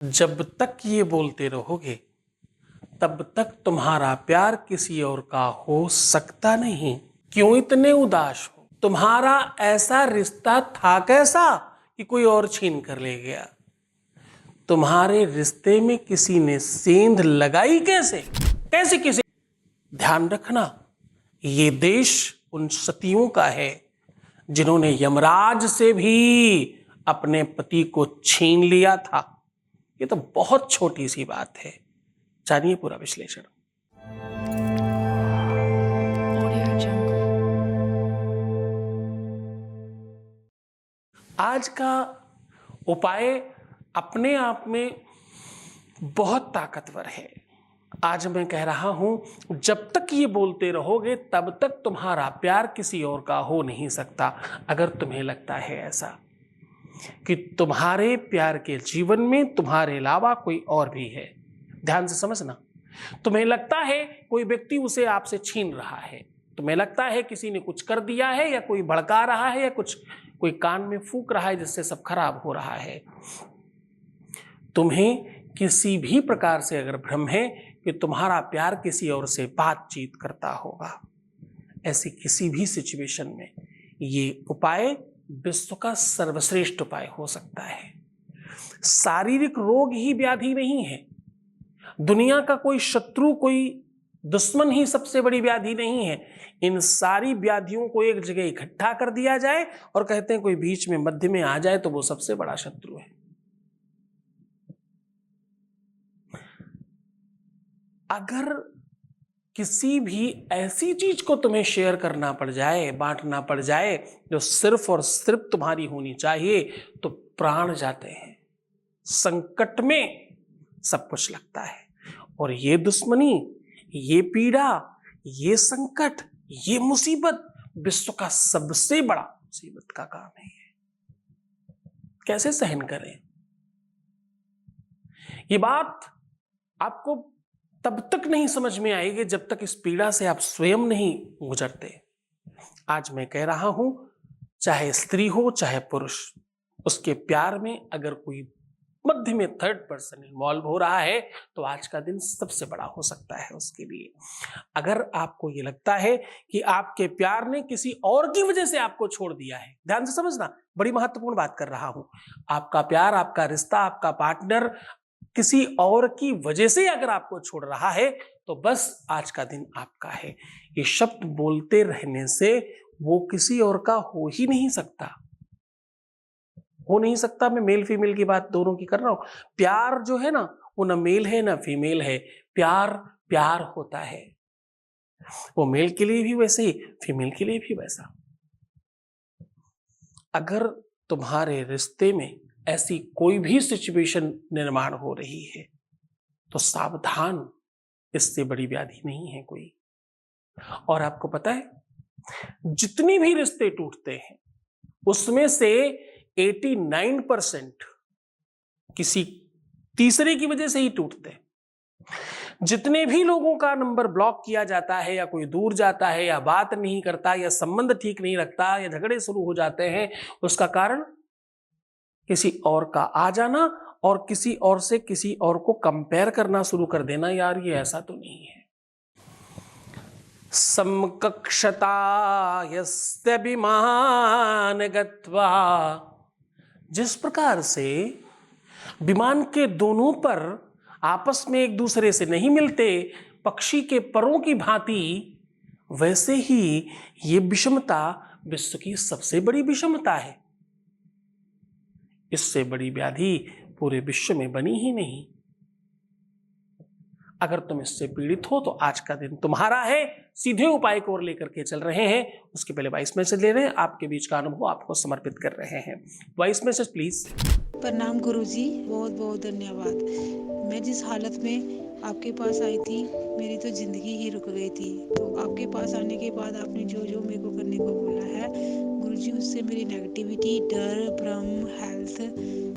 जब तक ये बोलते रहोगे तब तक तुम्हारा प्यार किसी और का हो सकता नहीं। क्यों इतने उदास हो? तुम्हारा ऐसा रिश्ता था कैसा कि कोई और छीन कर ले गया? तुम्हारे रिश्ते में किसी ने सेंध लगाई कैसे? कैसे किसी? ध्यान रखना, ये देश उन सतियों का है जिन्होंने यमराज से भी अपने पति को छीन लिया था। ये तो बहुत छोटी सी बात है। जानिए पूरा विश्लेषण। आज का उपाय अपने आप में बहुत ताकतवर है। आज मैं कह रहा हूं, जब तक ये बोलते रहोगे तब तक तुम्हारा प्यार किसी और का हो नहीं सकता। अगर तुम्हें लगता है ऐसा कि तुम्हारे प्यार के जीवन में तुम्हारे अलावा कोई और भी है, ध्यान से समझना। तुम्हें लगता है कोई व्यक्ति उसे आपसे छीन रहा है, तुम्हें लगता है किसी ने कुछ कर दिया है या कोई भड़का रहा है या कोई कान में फूंक रहा है जिससे सब खराब हो रहा है। तुम्हें किसी भी प्रकार से अगर भ्रम है कि तुम्हारा प्यार किसी और से बातचीत करता होगा, ऐसी किसी भी सिचुएशन में ये उपाय विश्व का सर्वश्रेष्ठ उपाय हो सकता है। शारीरिक रोग ही व्याधि नहीं है, दुनिया का कोई शत्रु, कोई दुश्मन ही सबसे बड़ी व्याधि नहीं है। इन सारी व्याधियों को एक जगह इकट्ठा कर दिया जाए और कहते हैं कोई बीच में मध्य में आ जाए तो वो सबसे बड़ा शत्रु है। अगर किसी भी ऐसी चीज को तुम्हें शेयर करना पड़ जाए, बांटना पड़ जाए जो सिर्फ और सिर्फ तुम्हारी होनी चाहिए, तो प्राण जाते हैं। संकट में सब कुछ लगता है। और ये दुश्मनी, ये पीड़ा, ये संकट, ये मुसीबत विश्व का सबसे बड़ा मुसीबत का काम है। कैसे सहन करें? ये बात आपको तब तक नहीं समझ में आएगी जब तक इस पीड़ा से आप स्वयं नहीं गुजरते। आज मैं कह रहा हूं, चाहे स्त्री हो चाहे पुरुष, उसके प्यार में अगर कोई मध्य में थर्ड पर्सन इन्वॉल्व हो रहा है तो आज का दिन सबसे बड़ा हो सकता है उसके लिए। अगर आपको ये लगता है कि आपके प्यार ने किसी और की वजह से आपको छोड़ दिया है, ध्यान से समझना, बड़ी महत्वपूर्ण बात कर रहा हूं। आपका प्यार, आपका रिश्ता, आपका पार्टनर किसी और की वजह से अगर आपको छोड़ रहा है तो बस आज का दिन आपका है। ये शब्द बोलते रहने से वो किसी और का हो ही नहीं सकता, हो नहीं सकता। मैं मेल फीमेल की बात दोनों की कर रहा हूं। प्यार जो है ना, वो ना मेल है ना फीमेल है। प्यार प्यार होता है, वो मेल के लिए भी वैसे ही, फीमेल के लिए भी वैसा। अगर तुम्हारे रिश्ते में ऐसी कोई भी सिचुएशन निर्माण हो रही है तो सावधान, इससे बड़ी व्याधि नहीं है कोई। और आपको पता है, जितनी भी रिश्ते टूटते हैं उसमें से 89% किसी तीसरे की वजह से ही टूटते हैं। जितने भी लोगों का नंबर ब्लॉक किया जाता है या कोई दूर जाता है या बात नहीं करता या संबंध ठीक नहीं रखता या झगड़े शुरू हो जाते हैं, उसका कारण किसी और का आ जाना और किसी और से किसी और को कंपेयर करना शुरू कर देना। यार ये ऐसा तो नहीं है। समकक्षता यस्य विमान गत्वा, जिस प्रकार से विमान के दोनों पर आपस में एक दूसरे से नहीं मिलते, पक्षी के परों की भांति, वैसे ही ये विषमता विश्व की सबसे बड़ी विषमता है। इससे बड़ी व्याधि पूरे विश्व में बनी ही नहीं। अगर तुम इससे पीड़ित हो तो आज का दिन तुम्हारा है। सीधे उपाय को और लेकर के चल रहे हैं, उसके पहले वॉइस मैसेज ले रहे हैं। आपके बीच का अनुभव आपको समर्पित कर रहे हैं। Voice message please. प्रणाम गुरुजी, बहुत बहुत धन्यवाद। मैं जिस हालत में आपके पास आई थी, मेरी तो ज़िंदगी ही रुक गई थी। तो आपके पास आने के बाद आपने जो जो मेरे को करने को बोला है गुरुजी, उससे मेरी नेगेटिविटी, डर, भ्रम, हेल्थ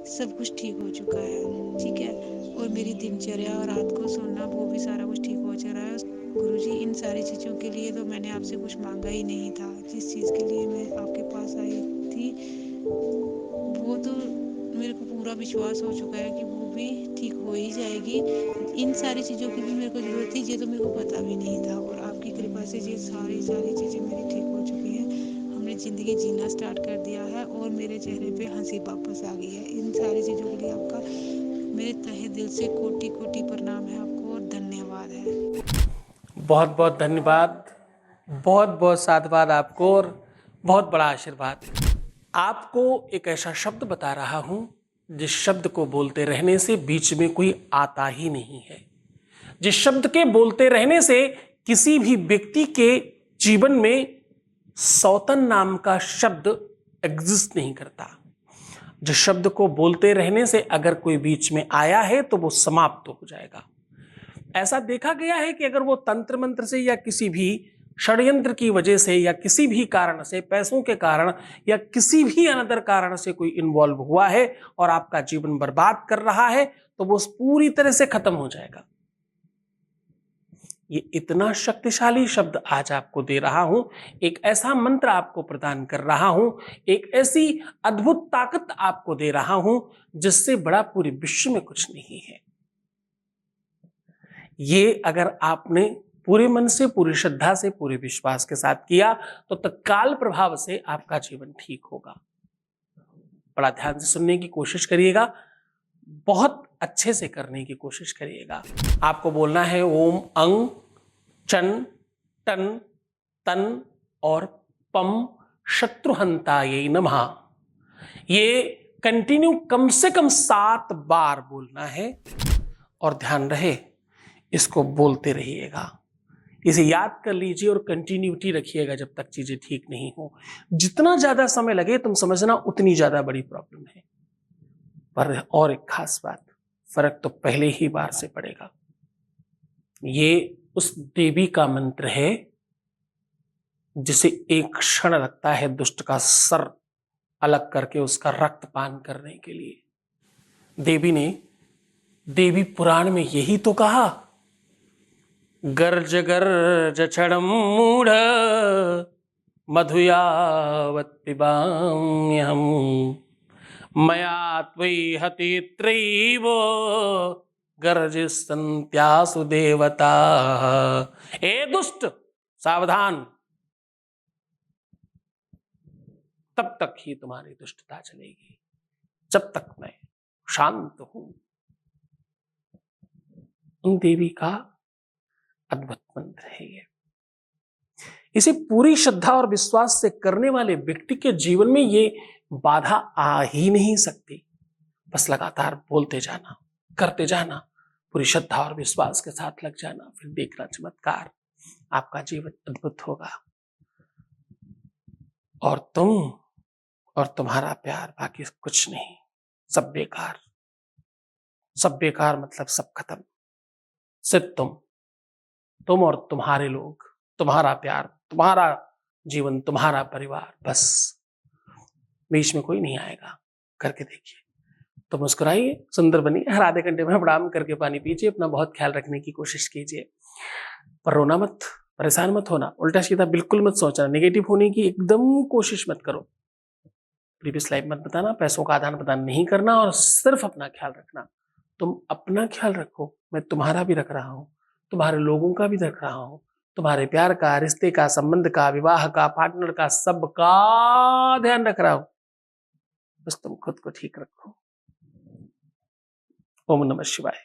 सब कुछ ठीक हो चुका है। ठीक है, और मेरी दिनचर्या और रात को सोना, वो भी सारा कुछ ठीक हो चुका है। गुरुजी, इन सारी चीज़ों के लिए तो मैंने आपसे कुछ मांगा ही नहीं था। जिस चीज़ के लिए मैं आपके पास आई थी वो तो मेरे को पूरा विश्वास हो चुका है कि वो भी ठीक हो ही जाएगी। इन सारी चीज़ों की भी मेरे को ज़रूरत थी, ये तो मेरे को पता भी नहीं था, और आपकी कृपा से ये सारी चीज़ें मेरी ठीक हो चुकी हैं। हमने ज़िंदगी जीना स्टार्ट कर दिया है और मेरे चेहरे पे हंसी वापस आ गई है। इन सारी चीज़ों के लिए आपका मेरे तहे दिल से कोटि कोटि प्रणाम है आपको, और धन्यवाद है। बहुत बहुत धन्यवाद, बहुत बहुत साधुवाद आपको, और बहुत बड़ा आशीर्वाद। आपको एक ऐसा शब्द बता रहा हूं जिस शब्द को बोलते रहने से बीच में कोई आता ही नहीं है, जिस शब्द के बोलते रहने से किसी भी व्यक्ति के जीवन में सौतन नाम का शब्द एग्जिस्ट नहीं करता। जिस शब्द को बोलते रहने से अगर कोई बीच में आया है तो वो समाप्त हो जाएगा। ऐसा देखा गया है कि अगर वो तंत्र मंत्र से या किसी भी षड्यंत्र की वजह से या किसी भी कारण से, पैसों के कारण या किसी भी अनदर कारण से कोई इन्वॉल्व हुआ है और आपका जीवन बर्बाद कर रहा है, तो वो पूरी तरह से खत्म हो जाएगा। ये इतना शक्तिशाली शब्द आज आपको दे रहा हूं, एक ऐसा मंत्र आपको प्रदान कर रहा हूं, एक ऐसी अद्भुत ताकत आपको दे रहा हूं जिससे बड़ा पूरे विश्व में कुछ नहीं है। ये अगर आपने पूरे मन से, पूरी श्रद्धा से, पूरे विश्वास के साथ किया तो तत्काल प्रभाव से आपका जीवन ठीक होगा। बड़ा ध्यान से सुनने की कोशिश करिएगा, बहुत अच्छे से करने की कोशिश करिएगा। आपको बोलना है ओम अंग चन टन तन और पम शत्रुहंताये नमः। ये कंटिन्यू कम से कम 7 बार बोलना है, और ध्यान रहे इसको बोलते रहिएगा। इसे याद कर लीजिए और कंटिन्यूटी रखिएगा जब तक चीजें ठीक नहीं हो। जितना ज्यादा समय लगे तुम समझना उतनी ज्यादा बड़ी प्रॉब्लम है। पर और एक खास बात, फर्क तो पहले ही बार से पड़ेगा। ये उस देवी का मंत्र है जिसे एक क्षण लगता है दुष्ट का सर अलग करके उसका रक्तपान करने के लिए। देवी ने देवी पुराण में यही तो कहा, गर्ज गर्ज क्षणम मूढ़ मधुयावत् पिबाम्यहम् मया त्वयि हतेत्रैव गर्जसन्त्यासु देवता। ए दुष्ट सावधान, तब तक ही तुम्हारी दुष्टता चलेगी जब तक मैं शांत हूं। उन देवी का अद्भुत मंत्र है ये। इसे पूरी श्रद्धा और विश्वास से करने वाले व्यक्ति के जीवन में ये बाधा आ ही नहीं सकती। बस लगातार बोलते जाना, करते जाना, पूरी श्रद्धा और विश्वास के साथ लग जाना, फिर देखना चमत्कार, आपका जीवन अद्भुत होगा। और तुम और तुम्हारा प्यार, बाकी कुछ नहीं, सब बेकार। सब बेकार मतलब सब खत्म। सिर्फ तुम और तुम्हारे लोग, तुम्हारा प्यार, तुम्हारा जीवन, तुम्हारा परिवार, बस बीच में कोई नहीं आएगा। करके देखिए। तो मुस्कुराइए, सुंदर बनिए, हर आधे घंटे में प्रणाम करके पानी पीजिए, अपना बहुत ख्याल रखने की कोशिश कीजिए। पर रोना मत, परेशान मत होना, उल्टा सीधा बिल्कुल मत सोचना, नेगेटिव होने की एकदम कोशिश मत करो। प्रीवियस लाइफ मत बताना, पैसों का आदान प्रदान नहीं करना, और सिर्फ अपना ख्याल रखना। तुम अपना ख्याल रखो, मैं तुम्हारा भी रख रहा हूं, तुम्हारे लोगों का भी रख रहा हूं, तुम्हारे प्यार का, रिश्ते का, संबंध का, विवाह का, पार्टनर का, सबका ध्यान रख रहा हूं। बस तुम खुद को ठीक रखो। ओम नमः शिवाय।